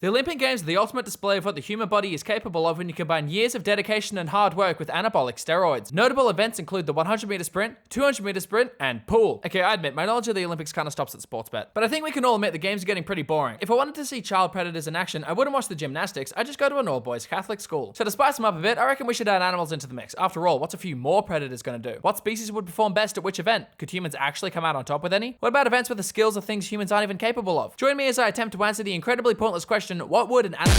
The Olympic Games are the ultimate display of what the human body is capable of when you combine years of dedication and hard work with anabolic steroids. Notable events include the 100-meter sprint, 200-meter sprint, and pool. Okay, I admit, my knowledge of the Olympics kind of stops at sports bet. But I think we can all admit the games are getting pretty boring. If I wanted to see child predators in action, I wouldn't watch the gymnastics, I'd just go to an all-boys Catholic school. So to spice them up a bit, I reckon we should add animals into the mix. After all, what's a few more predators gonna do? What species would perform best at which event? Could humans actually come out on top with any? What about events where the skills are things humans aren't even capable of? Join me as I attempt to answer the incredibly pointless question, what would an animal...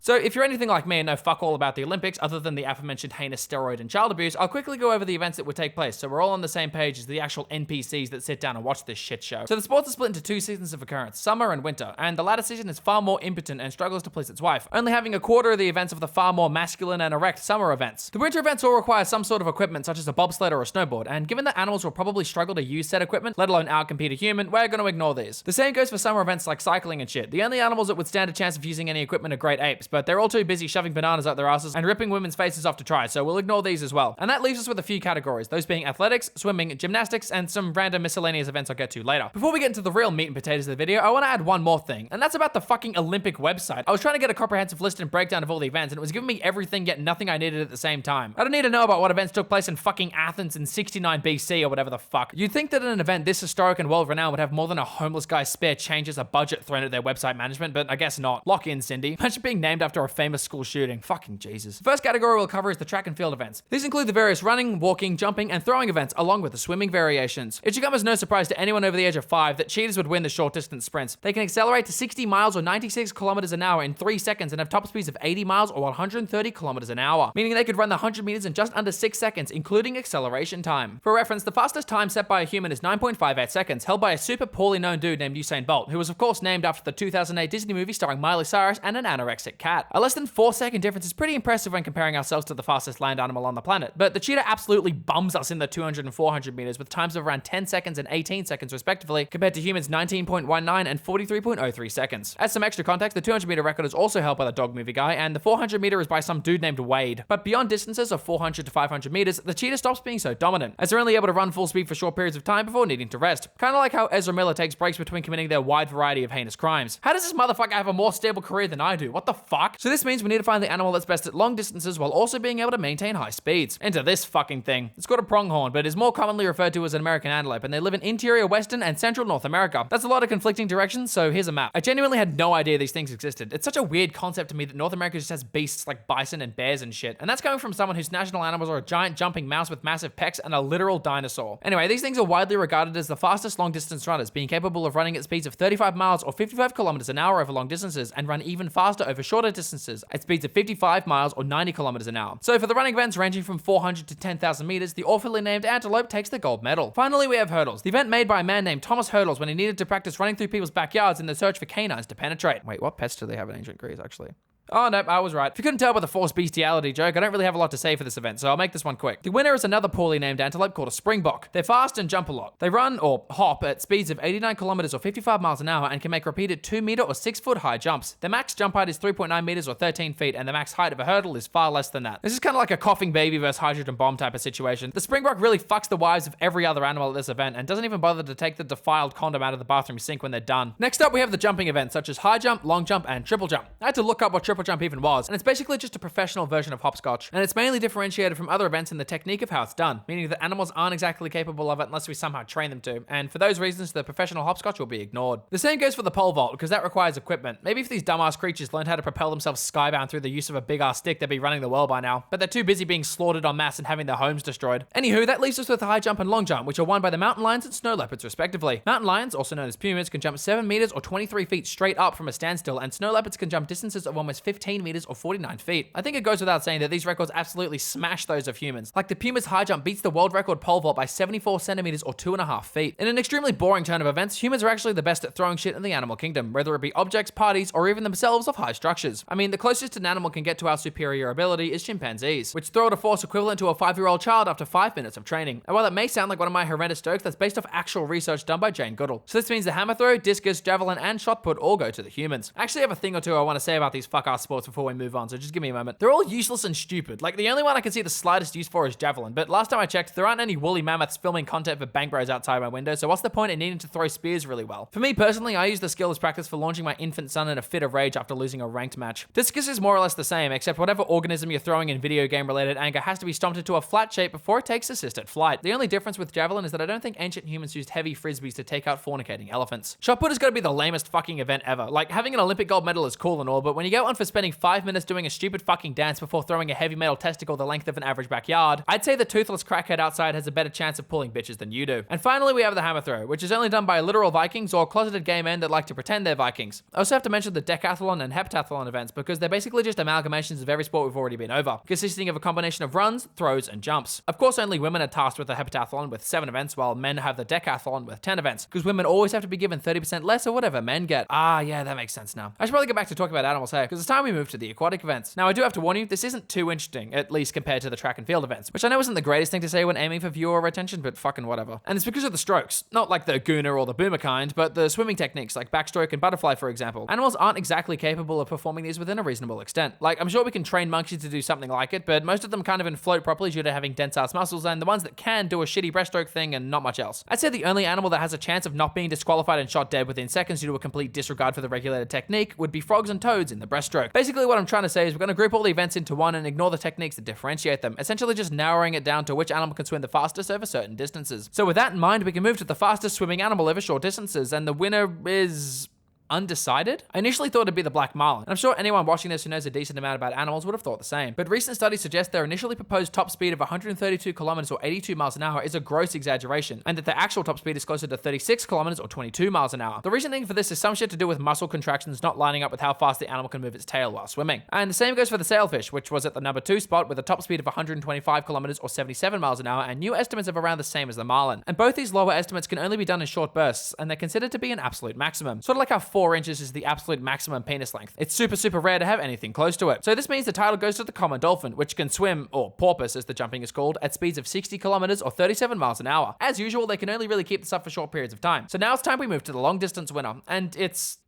So if you're anything like me and know fuck all about the Olympics other than the aforementioned heinous steroid and child abuse, I'll quickly go over the events that would take place so we're all on the same page as the actual NPCs that sit down and watch this shit show. So the sports are split into two seasons of occurrence, summer and winter, and the latter season is far more impotent and struggles to please its wife, only having a quarter of the events of the far more masculine and erect summer events. The winter events all require some sort of equipment such as a bobsled or a snowboard, and given that animals will probably struggle to use said equipment, let alone outcompete a human, we're going to ignore these. The same goes for summer events like cycling and shit. The only animals that would stand a chance of using any equipment are great apes, but they're all too busy shoving bananas up their asses and ripping women's faces off to try, so we'll ignore these as well. And that leaves us with a few categories, those being athletics, swimming, gymnastics, and some random miscellaneous events I'll get to later. Before we get into the real meat and potatoes of the video, I want to add one more thing, and that's about the fucking Olympic website. I was trying to get a comprehensive list and breakdown of all the events, and it was giving me everything yet nothing I needed at the same time. I don't need to know about what events took place in fucking Athens in 69 BC or whatever the fuck. You'd think that an event this historic and world-renowned would have more than a homeless guy's spare change as a budget thrown at their website management, but I guess not. Lock in, Cindy. Imagine being named after a famous school shooting. Fucking Jesus. The first category we'll cover is the track and field events. These include the various running, walking, jumping, and throwing events, along with the swimming variations. It should come as no surprise to anyone over the age of 5 that cheaters would win the short distance sprints. They can accelerate to 60 miles or 96 kilometers an hour in 3 seconds and have top speeds of 80 miles or 130 kilometers an hour, meaning they could run the 100 meters in just under 6 seconds, including acceleration time. For reference, the fastest time set by a human is 9.58 seconds, held by a super poorly known dude named Usain Bolt, who was of course named after the 2008 Disney movie starring Miley Cyrus and an anorexic cat. A less than 4-second difference is pretty impressive when comparing ourselves to the fastest land animal on the planet, but the cheetah absolutely bums us in the 200 and 400 meters with times of around 10 seconds and 18 seconds respectively, compared to humans' 19.19 and 43.03 seconds. As some extra context, the 200 meter record is also held by the dog movie guy, and the 400 meter is by some dude named Wade. But beyond distances of 400 to 500 meters, the cheetah stops being so dominant, as they're only able to run full speed for short periods of time before needing to rest. Kinda like how Ezra Miller takes breaks between committing their wide variety of heinous crimes. How does this motherfucker have a more stable career than I do? What the fuck? So this means we need to find the animal that's best at long distances while also being able to maintain high speeds. Enter this fucking thing. It's called a pronghorn, but is more commonly referred to as an American antelope, and they live in interior Western and Central North America. That's a lot of conflicting directions, so here's a map. I genuinely had no idea these things existed. It's such a weird concept to me that North America just has beasts like bison and bears and shit, and that's coming from someone whose national animals are a giant jumping mouse with massive pecs and a literal dinosaur. Anyway, these things are widely regarded as the fastest long distance runners, being capable of running at speeds of 35 miles or 55 kilometers an hour over long distances, and run even faster over shorter distances at speeds of 55 miles or 90 kilometers an hour. So for the running events ranging from 400 to 10,000 meters, the awfully named antelope takes the gold medal. Finally, we have hurdles, the event made by a man named Thomas Hurdles when he needed to practice running through people's backyards in the search for canines to penetrate. Wait, what pests do they have in ancient Greece, actually? Oh, no, I was right. If you couldn't tell by the forced bestiality joke, I don't really have a lot to say for this event, so I'll make this one quick. The winner is another poorly named antelope called a springbok. They're fast and jump a lot. They run, or hop, at speeds of 89 kilometers or 55 miles an hour and can make repeated 2-meter or 6-foot high jumps. Their max jump height is 3.9 meters or 13 feet, and the max height of a hurdle is far less than that. This is kind of like a coughing baby versus hydrogen bomb type of situation. The springbok really fucks the wives of every other animal at this event and doesn't even bother to take the defiled condom out of the bathroom sink when they're done. Next up, we have the jumping events, such as high jump, long jump, and triple jump. I had to look up what triple jump even was, and it's basically just a professional version of hopscotch, and it's mainly differentiated from other events in the technique of how it's done, meaning that animals aren't exactly capable of it unless we somehow train them to, and for those reasons, the professional hopscotch will be ignored. The same goes for the pole vault, because that requires equipment. Maybe if these dumbass creatures learned how to propel themselves skybound through the use of a big-ass stick, they'd be running the world by now, but they're too busy being slaughtered en masse and having their homes destroyed. Anywho, that leaves us with high jump and long jump, which are won by the mountain lions and snow leopards respectively. Mountain lions, also known as pumas, can jump 7 meters or 23 feet straight up from a standstill, and snow leopards can jump distances of almost 15 meters or 49 feet. I think it goes without saying that these records absolutely smash those of humans. Like the puma's high jump beats the world record pole vault by 74 centimeters or 2.5 feet. In an extremely boring turn of events, humans are actually the best at throwing shit in the animal kingdom, whether it be objects, parties, or even themselves off high structures. I mean, the closest an animal can get to our superior ability is chimpanzees, which throw at a force equivalent to a 5-year-old child after 5 minutes of training. And while that may sound like one of my horrendous jokes, that's based off actual research done by Jane Goodall. So this means the hammer throw, discus, javelin, and shot put all go to the humans. I actually have a thing or two I want to say about these fuck-ass podcast sports before we move on, so just give me a moment. They're all useless and stupid. Like, the only one I can see the slightest use for is javelin, but last time I checked, there aren't any woolly mammoths filming content for Bank Bros outside my window, so what's the point in needing to throw spears really well? For me personally, I use the skill as practice for launching my infant son in a fit of rage after losing a ranked match. Discus is more or less the same, except whatever organism you're throwing in video game related anger has to be stomped into a flat shape before it takes assisted flight. The only difference with javelin is that I don't think ancient humans used heavy frisbees to take out fornicating elephants. Shot put is gonna be the lamest fucking event ever. Like, having an Olympic gold medal is cool and all, but when you go on for spending 5 minutes doing a stupid fucking dance before throwing a heavy metal testicle the length of an average backyard, I'd say the toothless crackhead outside has a better chance of pulling bitches than you do. And finally, we have the hammer throw, which is only done by literal Vikings or closeted gay men that like to pretend they're Vikings. I also have to mention the decathlon and heptathlon events because they're basically just amalgamations of every sport we've already been over, consisting of a combination of runs, throws, and jumps. Of course, only women are tasked with the heptathlon with 7 events, while men have the decathlon with 10 events, because women always have to be given 30% less or whatever men get. Ah, yeah, that makes sense now. I should probably get back to talking about animals here, because it's time we move to the aquatic events. Now, I do have to warn you, this isn't too interesting, at least compared to the track and field events, which I know isn't the greatest thing to say when aiming for viewer retention, but fucking whatever. And it's because of the strokes. Not like the Gooner or the Boomer kind, but the swimming techniques like backstroke and butterfly, for example. Animals aren't exactly capable of performing these within a reasonable extent. Like, I'm sure we can train monkeys to do something like it, but most of them can't even float properly due to having dense ass muscles, and the ones that can do a shitty breaststroke thing and not much else. I'd say the only animal that has a chance of not being disqualified and shot dead within seconds due to a complete disregard for the regulated technique would be frogs and toads in the breaststroke. Basically, what I'm trying to say is we're going to group all the events into one and ignore the techniques that differentiate them, essentially just narrowing it down to which animal can swim the fastest over certain distances. So with that in mind, we can move to the fastest swimming animal over short distances, and the winner is undecided? I initially thought it'd be the black marlin, and I'm sure anyone watching this who knows a decent amount about animals would have thought the same. But recent studies suggest their initially proposed top speed of 132 kilometers or 82 miles an hour is a gross exaggeration, and that their actual top speed is closer to 36 kilometers or 22 miles an hour. The reasoning for this is some shit to do with muscle contractions not lining up with how fast the animal can move its tail while swimming. And the same goes for the sailfish, which was at the number 2 spot with a top speed of 125 kilometers or 77 miles an hour, and new estimates of around the same as the marlin. And both these lower estimates can only be done in short bursts, and they're considered to be an absolute maximum. Sort of like how 4 inches is the absolute maximum penis length. It's super rare to have anything close to it. So this means the title goes to the common dolphin, which can swim, or porpoise as the jumping is called, at speeds of 60 kilometers or 37 miles an hour. As usual, they can only really keep this up for short periods of time. So now it's time we move to the long distance winner, and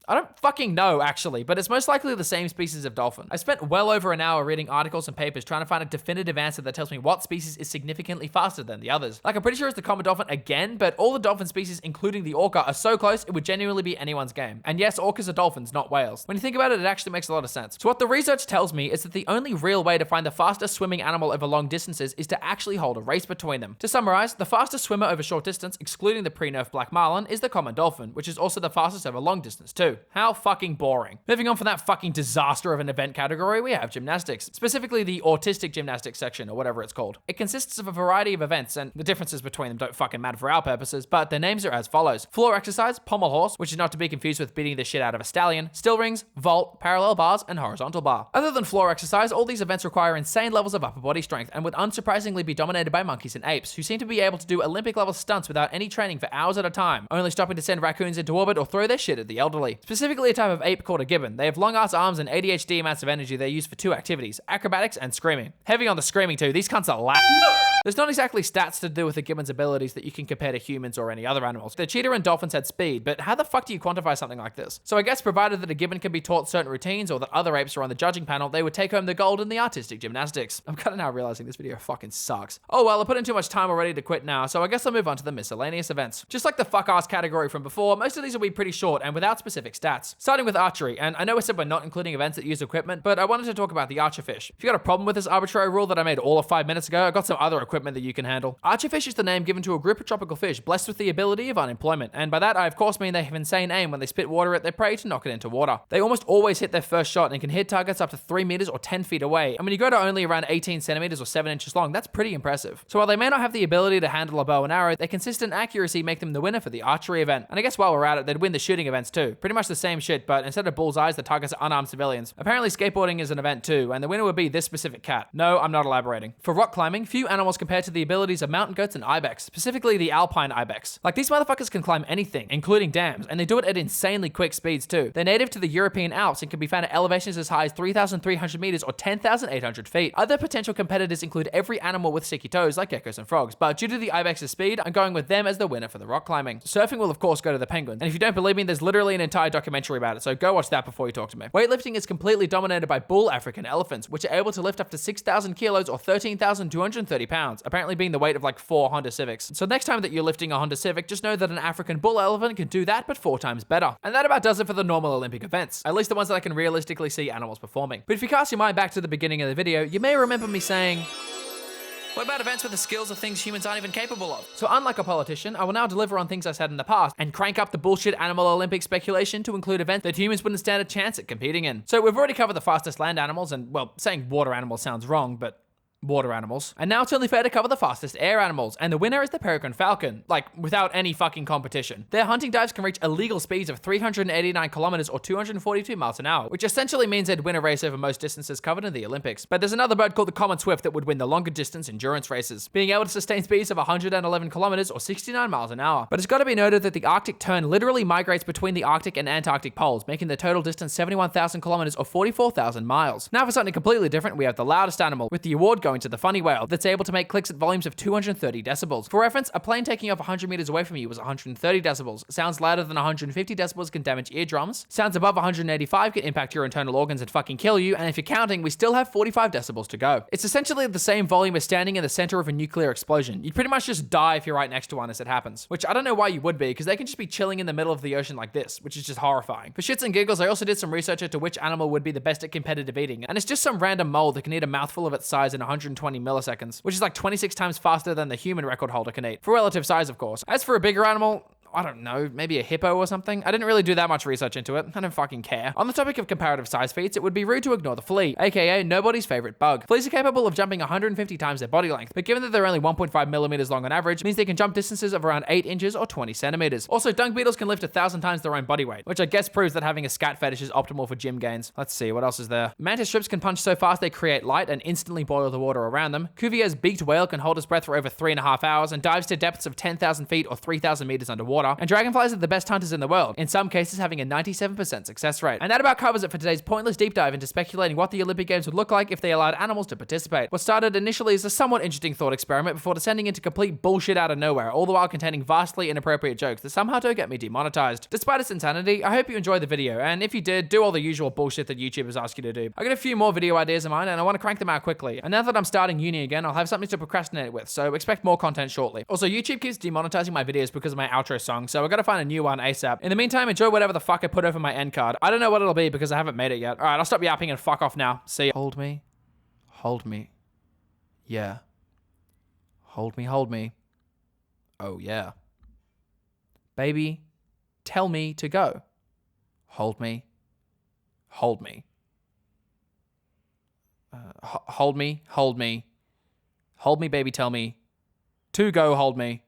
I don't fucking know, actually, but it's most likely the same species of dolphin. I spent well over an hour reading articles and papers trying to find a definitive answer that tells me what species is significantly faster than the others. Like, I'm pretty sure it's the common dolphin again, but all the dolphin species, including the orca, are so close it would genuinely be anyone's game. And yes, orcas are dolphins, not whales. When you think about it, it actually makes a lot of sense. So what the research tells me is that the only real way to find the fastest swimming animal over long distances is to actually hold a race between them. To summarize, the fastest swimmer over short distance, excluding the pre-nerf black marlin, is the common dolphin, which is also the fastest over long distance too. How fucking boring. Moving on from that fucking disaster of an event category, we have gymnastics, specifically the autistic gymnastics section, or whatever it's called. It consists of a variety of events, and the differences between them don't fucking matter for our purposes, but their names are as follows: floor exercise, pommel horse, which is not to be confused with beating the shit out of a stallion, still rings, vault, parallel bars, and horizontal bar. Other than floor exercise, all these events require insane levels of upper body strength, and would unsurprisingly be dominated by monkeys and apes, who seem to be able to do Olympic level stunts without any training for hours at a time, only stopping to send raccoons into orbit or throw their shit at the elderly. Specifically a type of ape called a gibbon. They have long ass arms and ADHD amounts of energy they use for 2 activities: acrobatics and screaming. Heavy on the screaming too, these cunts are loud. There's not exactly stats to do with the gibbon's abilities that you can compare to humans or any other animals. The cheetah and dolphins had speed, but how the fuck do you quantify something like this? So I guess provided that a gibbon can be taught certain routines or that other apes are on the judging panel, they would take home the gold in the artistic gymnastics. I'm kind of now realizing this video fucking sucks. Oh well, I put in too much time already to quit now, so I guess I'll move on to the miscellaneous events. Just like the fuck ass category from before, most of these will be pretty short and without specific stats. Starting with archery, and I know I said we're not including events that use equipment, but I wanted to talk about the archerfish. If you got a problem with this arbitrary rule that I made all of 5 minutes ago, I got some other equipment that you can handle. Archerfish is the name given to a group of tropical fish blessed with the ability of unemployment, and by that I of course mean they have insane aim when they spit water at their prey to knock it into water. They almost always hit their first shot and can hit targets up to 3 meters or 10 feet away, and when you go to only around 18 centimeters or 7 inches long, that's pretty impressive. So while they may not have the ability to handle a bow and arrow, their consistent accuracy make them the winner for the archery event. And I guess while we're at it, they'd win the shooting events too. Pretty much the same shit, but instead of bullseyes, the targets are unarmed civilians. Apparently skateboarding is an event too, and the winner would be this specific cat. No, I'm not elaborating. For rock climbing, few animals compare to the abilities of mountain goats and ibex, specifically the alpine ibex. Like, these motherfuckers can climb anything, including dams, and they do it at insanely quick speeds too. They're native to the European Alps and can be found at elevations as high as 3,300 meters or 10,800 feet. Other potential competitors include every animal with sticky toes like geckos and frogs, but due to the ibex's speed, I'm going with them as the winner for the rock climbing. Surfing will of course go to the penguins, and if you don't believe me, there's literally an entire entire documentary about it, so go watch that before you talk to me. Weightlifting is completely dominated by bull African elephants, which are able to lift up to 6,000 kilos or 13,230 pounds, apparently being the weight of like 4 Honda Civics. So next time that you're lifting a Honda Civic, just know that an African bull elephant can do that, but 4 times better. And that about does it for the normal Olympic events, at least the ones that I can realistically see animals performing. But if you cast your mind back to the beginning of the video, you may remember me saying, what about events with the skills of things humans aren't even capable of? So unlike a politician, I will now deliver on things I said in the past and crank up the bullshit animal Olympic speculation to include events that humans wouldn't stand a chance at competing in. So we've already covered the fastest land animals, and well, saying water animals sounds wrong, but water animals. And now it's only fair to cover the fastest air animals, and the winner is the peregrine falcon, like without any fucking competition. Their hunting dives can reach illegal speeds of 389 kilometers or 242 miles an hour, which essentially means they'd win a race over most distances covered in the Olympics. But there's another bird called the common swift that would win the longer distance endurance races, being able to sustain speeds of 111 kilometers or 69 miles an hour. But it's got to be noted that the Arctic tern literally migrates between the Arctic and Antarctic poles, making the total distance 71,000 kilometers or 44,000 miles. Now for something completely different, we have the loudest animal, with the award going to the funny whale, that's able to make clicks at volumes of 230 decibels. For reference, a plane taking off 100 meters away from you was 130 decibels. Sounds louder than 150 decibels can damage eardrums. Sounds above 185 can impact your internal organs and fucking kill you. And if you're counting, we still have 45 decibels to go. It's essentially the same volume as standing in the center of a nuclear explosion. You'd pretty much just die if you're right next to one as it happens. Which I don't know why you would be, because they can just be chilling in the middle of the ocean like this, which is just horrifying. For shits and giggles, I also did some research into which animal would be the best at competitive eating. And it's just some random mole that can eat a mouthful of its size in 120 milliseconds. Which is like 26 times faster than the human record holder can eat. For relative size, of course. As for a bigger animal, I don't know, maybe a hippo or something? I didn't really do that much research into it. I don't fucking care. On the topic of comparative size feats, it would be rude to ignore the flea, aka nobody's favorite bug. Fleas are capable of jumping 150 times their body length, but given that they're only 1.5 millimeters long on average, means they can jump distances of around 8 inches or 20 centimeters. Also, dung beetles can lift 1,000 times their own body weight, which I guess proves that having a scat fetish is optimal for gym gains. Let's see, what else is there? Mantis shrimps can punch so fast they create light and instantly boil the water around them. Cuvier's beaked whale can hold its breath for over 3.5 hours and dives to depths of 10,000 feet or 3,000 meters underwater. And dragonflies are the best hunters in the world, in some cases having a 97% success rate. And that about covers it for today's pointless deep dive into speculating what the Olympic Games would look like if they allowed animals to participate. What started initially as a somewhat interesting thought experiment before descending into complete bullshit out of nowhere, all the while containing vastly inappropriate jokes that somehow don't get me demonetized. Despite its insanity, I hope you enjoyed the video, and if you did, do all the usual bullshit that YouTubers ask you to do. I got a few more video ideas in mind, and I want to crank them out quickly. And now that I'm starting uni again, I'll have something to procrastinate with, so expect more content shortly. Also, YouTube keeps demonetizing my videos because of my outro song, so I gotta find a new one ASAP. In the meantime, enjoy whatever the fuck I put over my end card. I don't know what it'll be because I haven't made it yet. Alright, I'll stop yapping and fuck off now. See ya. Hold me. Hold me. Yeah. Hold me, hold me. Oh yeah. Baby, tell me to go. Hold me. Hold me. Hold me, hold me. Hold me, baby, tell me to go hold me.